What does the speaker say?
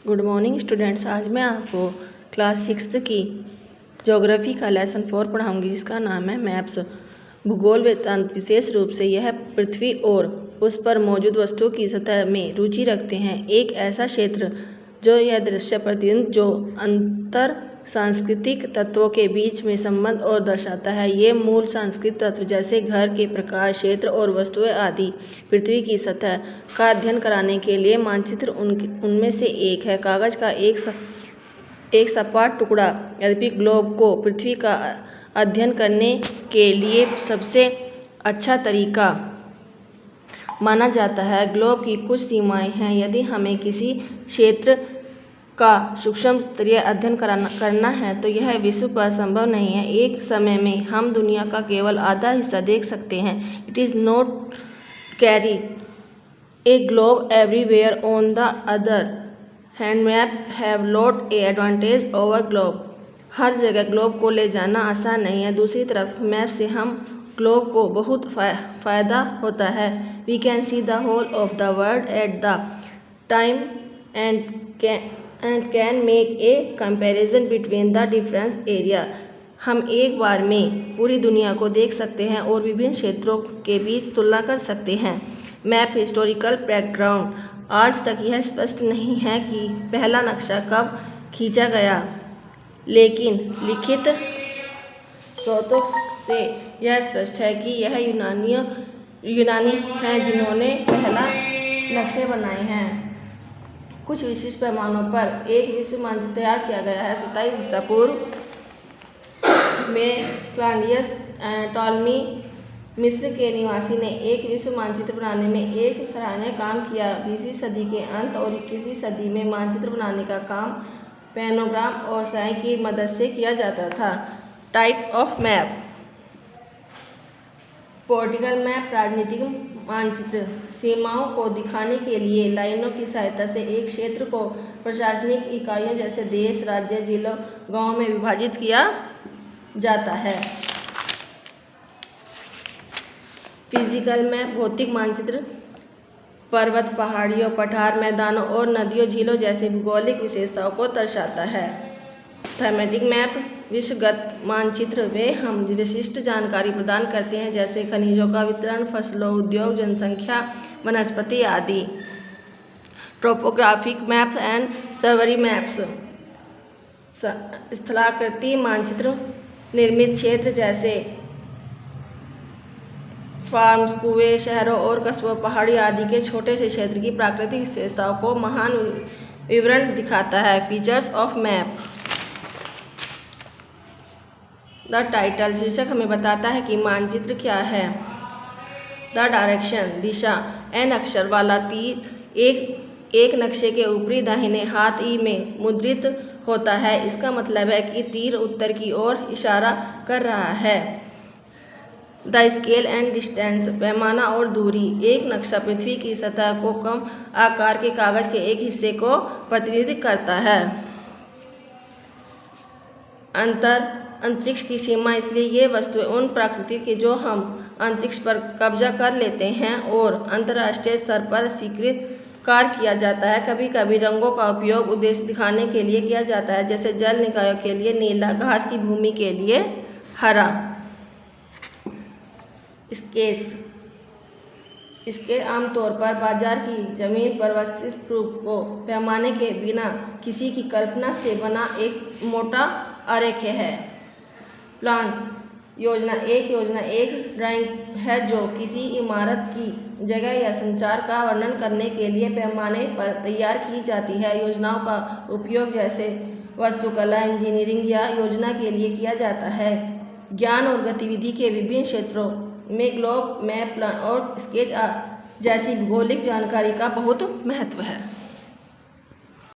Good morning students. आज मैं आपको क्लास 6 की ज्योग्राफी का लेसन 4 पढ़ाऊंगी, जिसका नाम है मैप्स। भूगोल वृत्तांत विशेष रूप से यह पृथ्वी और उस पर मौजूद वस्तुओं की सतह में रुचि रखते हैं। एक ऐसा क्षेत्र जो यह दृश्य प्रतिबिंब जो अंतर सांस्कृतिक तत्वों के बीच में संबंध और दर्शाता है। ये मूल सांस्कृतिक तत्व जैसे घर के प्रकार, क्षेत्र और वस्तुएं आदि पृथ्वी की सतह का अध्ययन कराने के लिए मानचित्र उनमें से एक है। कागज का एक सपाट टुकड़ा, यद्यपि ग्लोब को पृथ्वी का अध्ययन करने के लिए सबसे अच्छा तरीका माना जाता है। ग्लोब की कुछ सीमाएं हैं। यदि हमें किसी क्षेत्र का सूक्ष्म स्तरीय अध्ययन करना है तो यह विश्व पर संभव नहीं है। एक समय में हम दुनिया का केवल आधा हिस्सा देख सकते हैं। It is not carry a globe everywhere on the other hand map have lot a advantage over globe. हर जगह ग्लोब को ले जाना आसान नहीं है। दूसरी तरफ मैप से हम ग्लोब को बहुत फ़ायदा होता है। We can see the whole of the world at the time and can make a comparison between the different area. हम एक बार में पूरी दुनिया को देख सकते हैं और विभिन्न क्षेत्रों के बीच तुलना कर सकते हैं। Map historical background. आज तक यह स्पष्ट नहीं है कि पहला नक्शा कब खींचा गया, लेकिन लिखित स्रोतों से यह स्पष्ट है कि यह यूनानी हैं जिन्होंने पहला नक्शे बनाए हैं। कुछ विशिष्ट पैमानों पर एक विश्व मानचित्र तैयार किया गया है। 27 ईसा पूर्व में क्लॉडियस टॉलमी मिस्र के निवासी ने एक विश्व मानचित्र बनाने में एक सराहनीय काम किया। 20वीं सदी के अंत और 21वीं सदी में मानचित्र बनाने का काम पैनोग्राम और स्याही की मदद से किया जाता था। Type of map. Political map राजनीतिक मानचित्र सीमाओं को दिखाने के लिए लाइनों की सहायता से एक क्षेत्र को प्रशासनिक इकाइयों जैसे देश, राज्य, जिलों, गांवों में विभाजित किया जाता है। फिजिकल मैप भौतिक मानचित्र पर्वत, पहाड़ियों, पठार, मैदानों और नदियों, झीलों जैसे भौगोलिक विशेषताओं को दर्शाता है। थीमेटिक मैप विश्वगत मानचित्र वे हम विशिष्ट जानकारी प्रदान करते हैं, जैसे खनिजों का वितरण, फसलों, उद्योग, जनसंख्या, वनस्पति आदि। Topographic maps and Sharvari maps स्थलाकृति मानचित्र निर्मित क्षेत्र जैसे फार्म, कुएं, शहरों और कस्बों, पहाड़ी आदि के छोटे से क्षेत्र की प्राकृतिक विशेषताओं को महान विवरण दिखाता है। Features of map. The title शीर्षक हमें बताता है कि मानचित्र क्या है। The direction Disha. एन अक्षर वाला तीर एक नक्शे के ऊपरी दाहिने हाथ ई में मुद्रित होता है। इसका मतलब है कि तीर उत्तर की ओर इशारा कर रहा है। द स्केल एंड डिस्टेंस पैमाना और दूरी। एक नक्शा पृथ्वी की सतह को कम आकार के कागज के एक हिस्से को प्रतिनिधित्व करता है। अंतरिक्ष की सीमा। इसलिए ये वस्तुएं उन प्रकृति के जो हम अंतरिक्ष पर कब्जा कर लेते हैं और अंतर्राष्ट्रीय स्तर पर स्वीकार किया जाता है। कभी कभी रंगों का उपयोग उद्देश्य दिखाने के लिए किया जाता है, जैसे जल निकायों के लिए नीला, घास की भूमि के लिए हरा। स्केल आमतौर पर बाजार की जमीन पर वस्तुनिष्ठ रूप को पैमाने के बिना किसी की कल्पना से बना एक मोटा आरेख है। प्लान्स योजना एक ड्राइंग है जो किसी इमारत की जगह या संचार का वर्णन करने के लिए पैमाने पर तैयार की जाती है। योजनाओं का उपयोग जैसे वास्तुकला, इंजीनियरिंग या योजना के लिए किया जाता है। ज्ञान और गतिविधि के विभिन्न क्षेत्रों में ग्लोब, मैप, प्लान और स्केच जैसी भौगोलिक जानकारी का बहुत महत्व है।